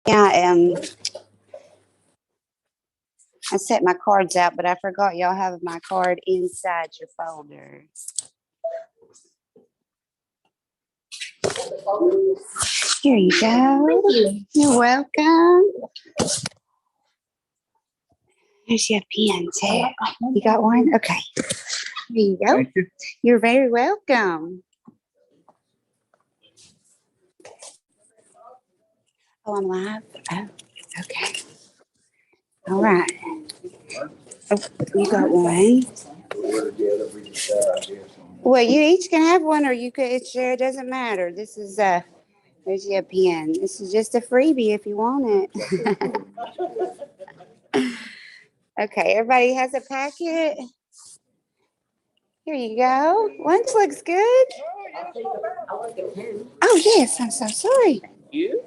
Yeah, I set my cards out, but I forgot y'all have my card inside your folder. Here you go. Thank you. You're welcome. There's your pen too. You got one? Okay. Here you go. Thank you. You're very welcome. Oh, I'm live? Oh, okay. All right. Oh, you got one. Well, you each can have one, or you could share. It doesn't matter. This is there's your pen. This is just a freebie if you want it. Okay, everybody has a packet. Here you go. Lunch looks good. Oh yes, I'm so sorry. You?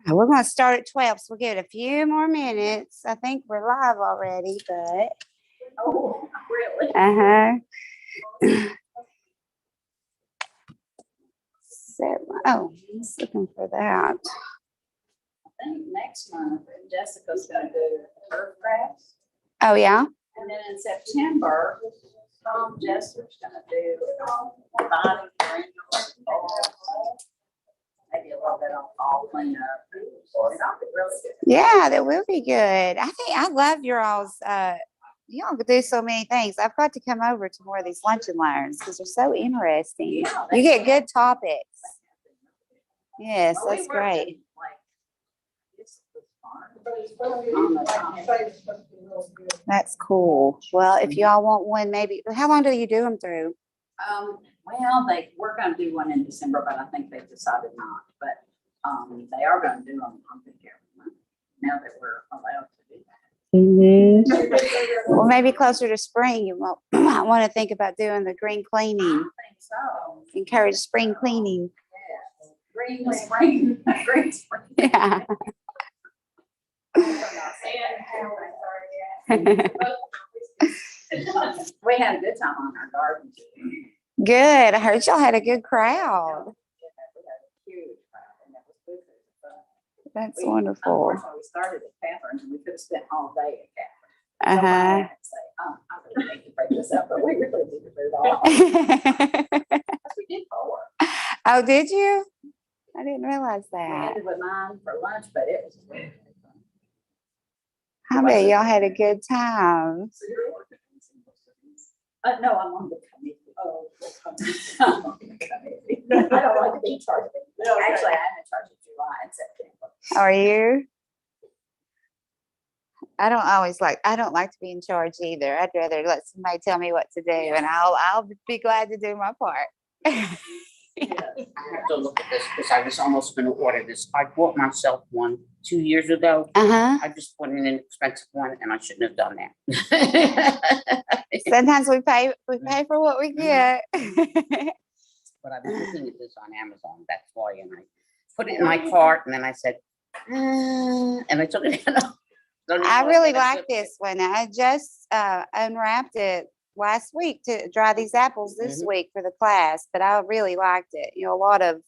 We're going to start at 12, so we'll give it a few more minutes. I think we're live already, but. Oh, really? Oh, I was looking for that. I think next month Jessica's going to do turf grass. Oh, yeah? And then in September, Jessica's going to do body maybe a little bit on fall cleanup. It'll be really good. Yeah, that will be good. I think I love your all's. Y'all could do so many things. I've got to come over to more of these lunch and learns because they're so interesting. You get good topics. Yes, that's great. That's cool. Well, if y'all want one, maybe, how long do you do them through? Well, we're going to do one in December, but I think they've decided not. But they are going to do them, I think, every month now that we're allowed to do that. Mm-hmm. Well, maybe closer to spring, you might want to think about doing the green cleaning. I think so. Encourage spring cleaning. Yes. Green spring. Green spring. Yeah. We had a good time on our garden. Good. I heard y'all had a good crowd. That's wonderful. Unfortunately, we started at Catherine's and we could have spent all day at Catherine's. I really hate to break this up, but we really did it all. We did 4. Oh, did you? I didn't realize We that. ended with mine for lunch, but it was really fun. I bet y'all had a good time. No, I'm on the committee. Oh, I'm on the committee. I don't like to be in charge of it. Actually, I'm in charge of July and September. Are you? I don't like to be in charge either. I'd rather let somebody tell me what to do, and I'll be glad to do my part. I have to look at this because I was almost going to order this. I bought myself one 2 years ago. I just bought an inexpensive one, and I shouldn't have done that. Sometimes we pay for what we get. But I was looking at this on Amazon. That's why, and I put it in my cart, and then I said, and I took it out. I really like this one. I just unwrapped it last week to dry these apples this week for the class, but I really liked it. You know, a lot of.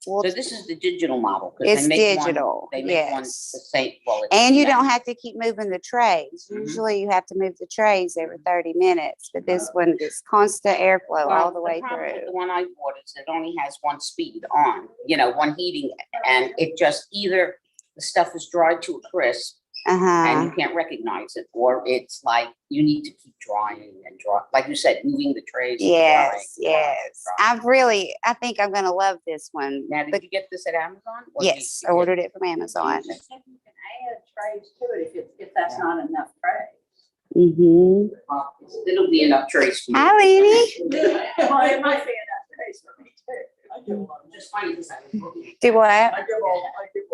So this is the digital model. It's digital. They make one the same. Well, and you don't have to keep moving the trays. Usually you have to move the trays every 30 minutes, but this one is constant airflow all the way through. The one I bought is it only has one speed on, one heating, and it just either the stuff is dried to a crisp and you can't recognize it, or it's like you need to keep drying and dry. Like you said, moving the trays. Yes. I think I'm going to love this one. Now, did you get this at Amazon? Yes, I ordered it from Amazon. You can add trays to it if that's not enough trays. Mm-hmm. It'll be enough trays for you. Hi, Leanie. Well, it might be enough trays for me too. Just funny because Do what? I give a lot of it to my kids.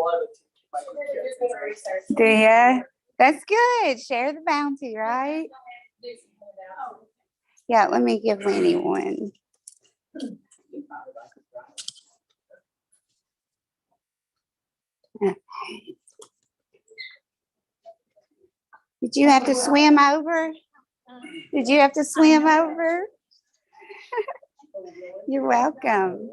Do ya? That's good. Share the bounty, right? Yeah, let me give Lenny one. Okay. Did you have to swim over? Did you have to swim over? You're welcome.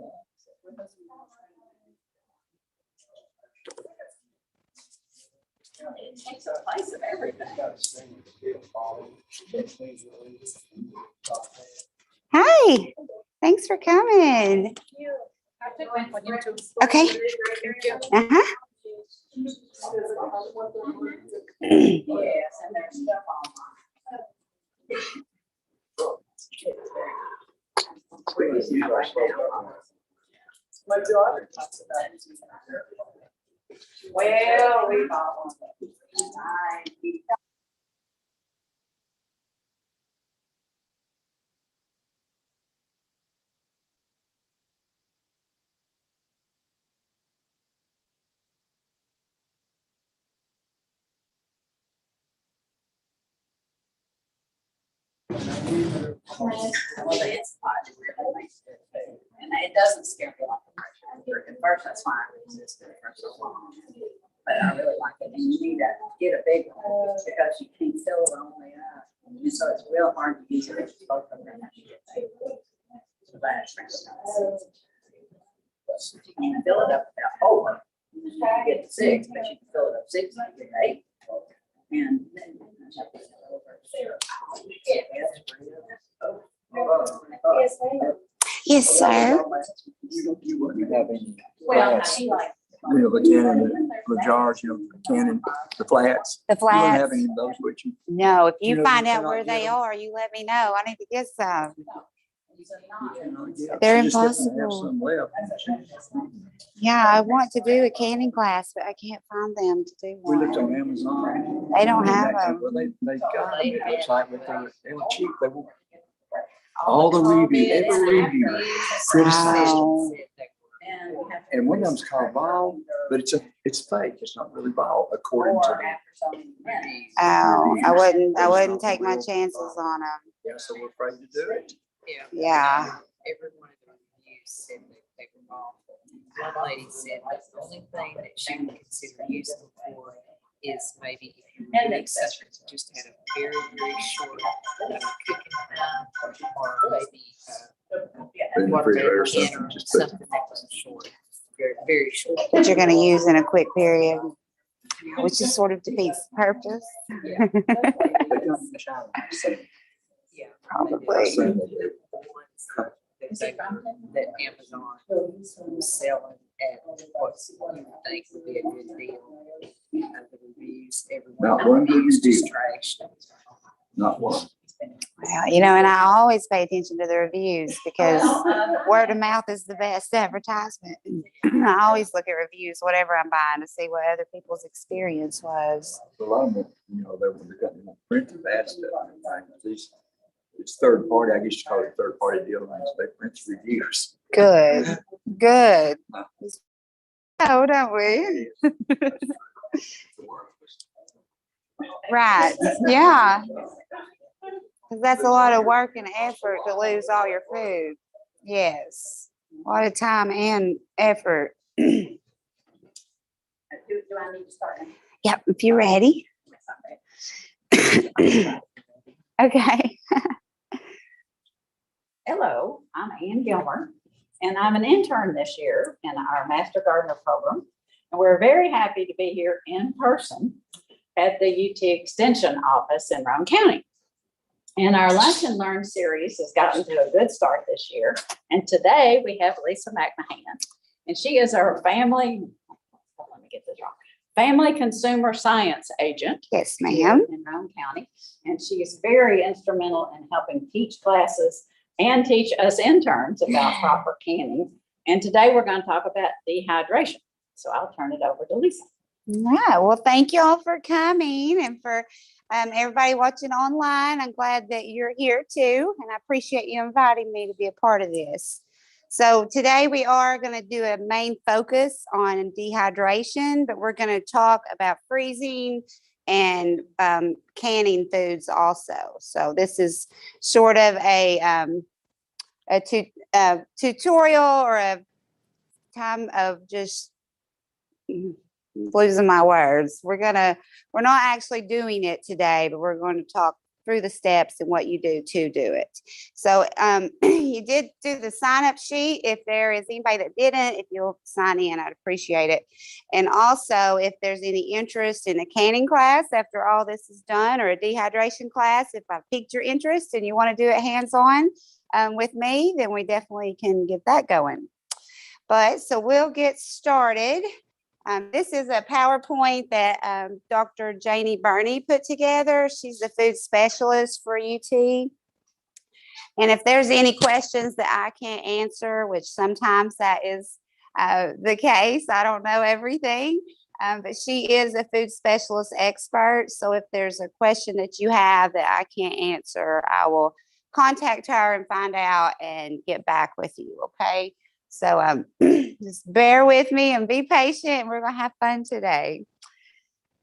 It takes the place of everything. Hi, thanks for coming. Okay. Uh-huh. Yes, and there's stuff My daughter talks about it. Well, we bought one. Well, it's hot, really. And it doesn't scare me like the pressure. At first, that's why I resisted it for so long. But I really like it. And you need to get a big one because you can't fill it all the way up. And so it's real hard to use it if both of them have to get big. So that's really nice. You can fill it up about 4. You can get to 6, but you can fill it up 6 and you get 8. And then Yes, sir. You wouldn't have any well, flats, she like. the cannon, the jars, the cannon, the flats. The You wouldn't have flats. any of those, would you? No, if You you know, find you out cannot where get they them. are, you let me know. I need to get some. Yeah, They're you just have to have impossible. some left. Yeah, I want to do a canning class, but I can't find them to do We looked on one. Amazon. They don't have them. Well, they got them, it looks like, but they were cheap, they were. All the review, every review criticized them. Wow. And one of them's called Vol, but it's fake, it's not really Vol, according to them. Oh, I wouldn't take my chances on them. Yeah, so we're afraid to do it. Yeah. Every one of the reviews said that they were awful. One lady said that the only thing that she would consider useful for is maybe if you were doing something that just had a very, very short cooking time, or maybe In the refrigerator or can something, or just put. something that was short, very, very short. That you're gonna use in a quick period, which just sort of defeats the purpose. Yeah. They come from China, so Yeah. Probably. I say they do. That Amazon was selling at what you would think would be a good deal. The reviews, everyone. Not one good reviews just review. trashed. Not one. Well, and I always pay attention to the reviews because word of mouth is the best advertisement. I always look at reviews, whatever I'm buying, to see what other people's experience was. A lot of them, they're cutting print the bad stuff. It's third party, I guess you call it third party deal, they print reviews. Good, good. Oh, don't we? Right, yeah. Because that's a lot of work and effort to lose all your food. Yes, a lot of time and effort. Do I need to start? Yep, if you're ready. Okay. Hello, I'm Ann Gilmer, and I'm an intern this year in our Master Gardener program. And we're very happy to be here in person at the UT Extension office in Roane County. And our Lunch and Learn series has gotten to a good start this year. And today we have Lisa McMahon, and she is our family consumer science agent. Yes, Here ma'am. in Roane County, and she is very instrumental in helping teach classes and teach us interns about proper canning. And today we're going to talk about dehydration. So I'll turn it over to Lisa. Right. Well, thank you all for coming and for everybody watching online. I'm glad that you're here too, and I appreciate you inviting me to be a part of this. So today we are going to do a main focus on dehydration, but we're going to talk about freezing and canning foods also. So this is sort of a tutorial or a time of just losing my words. We're not actually doing it today, but we're going to talk through the steps and what you do to do it. So you did do the sign up sheet. If there is anybody that didn't, if you'll sign in, I'd appreciate it. And also if there's any interest in a canning class after all this is done, or a dehydration class, if I've piqued your interest and you want to do it hands-on with me, then we definitely can get that going. But so we'll get started. This is a PowerPoint that Dr. Janie Burney put together. She's the food specialist for UT. And if there's any questions that I can't answer, which sometimes that is the case, I don't know everything, but she is a food specialist expert. So if there's a question that you have that I can't answer, I will contact her and find out and get back with you, okay? So just bear with me and be patient. We're going to have fun today.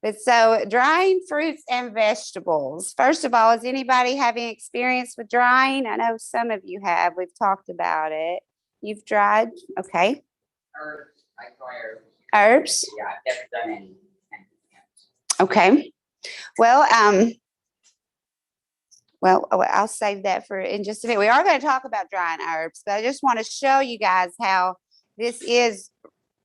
But so drying fruits and vegetables. First of all, is anybody having experience with drying? I know some of you have. We've talked about it. You've dried? Okay. Herbs, I try herbs. Herbs? Yeah, I've never done anything else. Okay. Well, I'll save that for in just a minute. We are going to talk about drying herbs, but I just want to show you guys how this is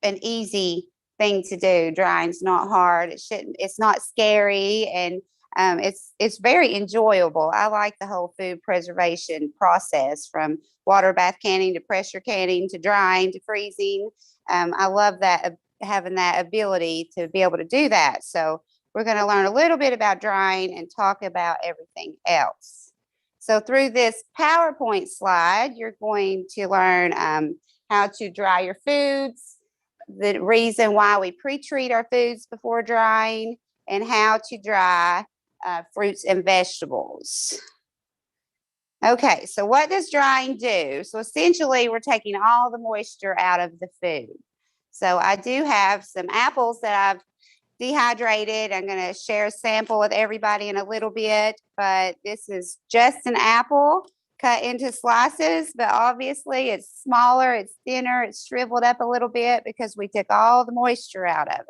an easy thing to do. Drying's not hard. It's not scary, and it's very enjoyable. I like the whole food preservation process, from water bath canning to pressure canning to drying to freezing. I love that, having that ability to be able to do that. So we're going to learn a little bit about drying and talk about everything else. So through this PowerPoint slide, you're going to learn how to dry your foods, the reason why we pre-treat our foods before drying, and how to dry fruits and vegetables. Okay, so what does drying do? So essentially, we're taking all the moisture out of the food. So I do have some apples that I've dehydrated. I'm going to share a sample with everybody in a little bit, but this is just an apple cut into slices, but obviously it's smaller, it's thinner, it's shriveled up a little bit because we took all the moisture out of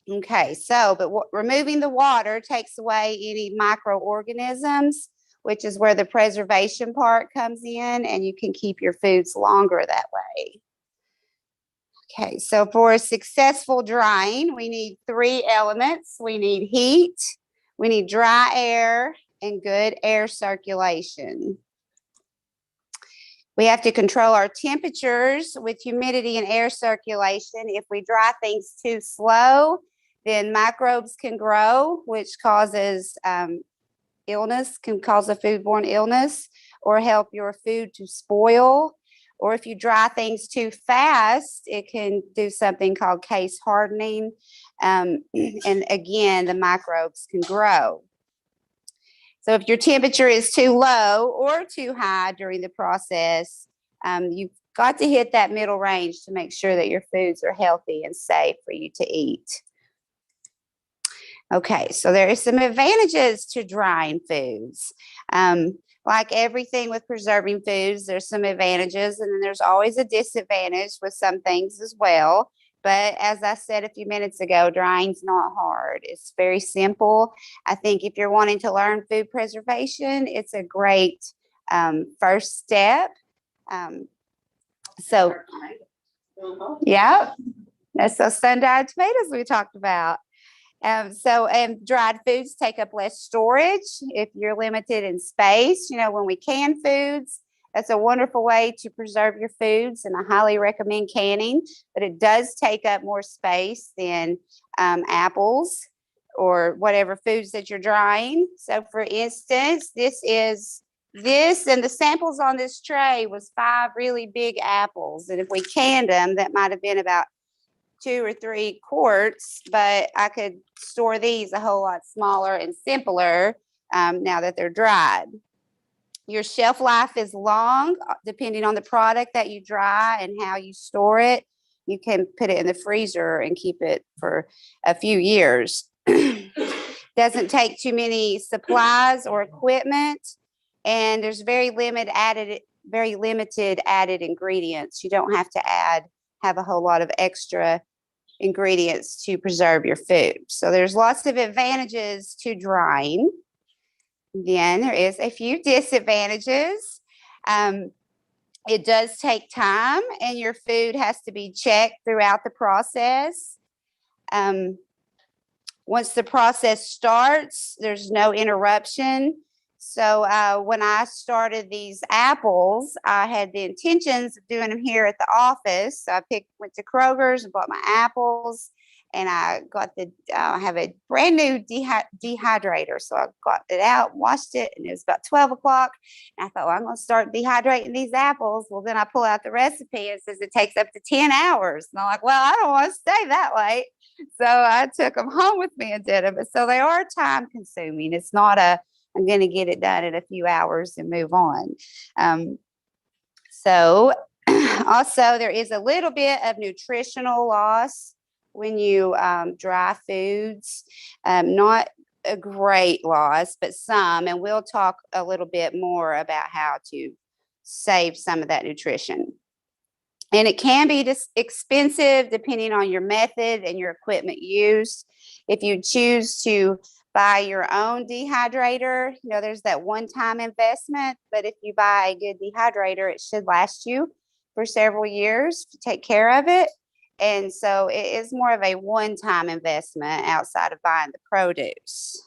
it. Okay, so, but removing the water takes away any microorganisms, which is where the preservation part comes in, and you can keep your foods longer that way. Okay, so for successful drying, we need 3 elements. We need heat, we need dry air, and good air circulation. We have to control our temperatures with humidity and air circulation. If we dry things too slow, then microbes can grow, which causes illness, can cause a foodborne illness, or help your food to spoil. Or if you dry things too fast, it can do something called case hardening. And again, the microbes can grow. So if your temperature is too low or too high during the process, you've got to hit that middle range to make sure that your foods are healthy and safe for you to eat. Okay, so there are some advantages to drying foods. Like everything with preserving foods, there's some advantages, and then there's always a disadvantage with some things as well. But as I said a few minutes ago, drying's not hard. It's very simple. I think if you're wanting to learn food preservation, it's a great first step. Yeah, that's those sun-dried tomatoes we talked about. Dried foods take up less storage if you're limited in space. You know, when we can foods, that's a wonderful way to preserve your foods, and I highly recommend canning, but it does take up more space than apples or whatever foods that you're drying. So for instance, this and the samples on this tray was 5 really big apples. And if we canned them, that might have been about 2 or 3 quarts, but I could store these a whole lot smaller and simpler now that they're dried. Your shelf life is long, depending on the product that you dry and how you store it. You can put it in the freezer and keep it for a few years. Doesn't take too many supplies or equipment, and there's very limited added ingredients. You don't have to have a whole lot of extra ingredients to preserve your food. So there's lots of advantages to drying. Then there is a few disadvantages. It does take time, and your food has to be checked throughout the process. Once the process starts, there's no interruption. So when I started these apples, I had the intentions of doing them here at the office. So I went to Kroger's and bought my apples, and I got I have a brand new dehydrator. So I got it out, washed it, and it was about 12 o'clock. And I thought, well, I'm going to start dehydrating these apples. Well, then I pull out the recipe. It says it takes up to 10 hours. And I'm like, well, I don't want to stay that late. So I took them home with me and did them. But so they are time consuming. It's not I'm going to get it done in a few hours and move on. So also there is a little bit of nutritional loss when you dry foods. Not a great loss, but some, and we'll talk a little bit more about how to save some of that nutrition. And it can be expensive depending on your method and your equipment used. If you choose to buy your own dehydrator, there's that one-time investment, but if you buy a good dehydrator, it should last you for several years to take care of it. And so it is more of a one-time investment outside of buying the produce.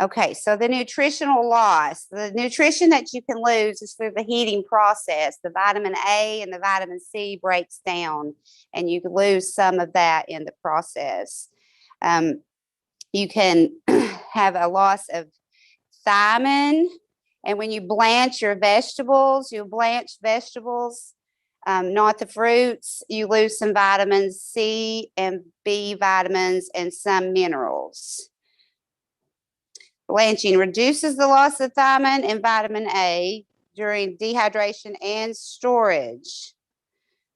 Okay, so the nutritional loss, the nutrition that you can lose is through the heating process. The vitamin A and the vitamin C breaks down, and you can lose some of that in the process. You can have a loss of thiamine, and when you blanch your vegetables, not the fruits, you lose some vitamins C and B vitamins and some minerals. Blanching reduces the loss of thiamine and vitamin A during dehydration and storage.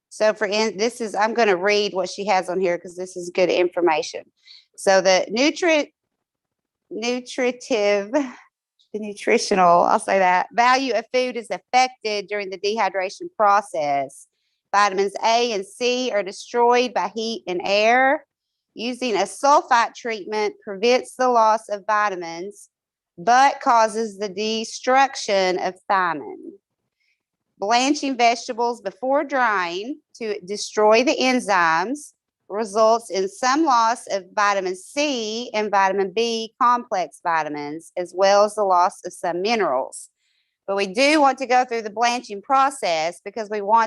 So I'm going to read what she has on here because this is good information. So the nutritional, I'll say that, value of food is affected during the dehydration process. Vitamins A and C are destroyed by heat and air. Using a sulfite treatment prevents the loss of vitamins, but causes the destruction of thiamine. Blanching vegetables before drying to destroy the enzymes results in some loss of vitamin C and vitamin B complex vitamins, as well as the loss of some minerals. But we do want to go through the blanching process because we want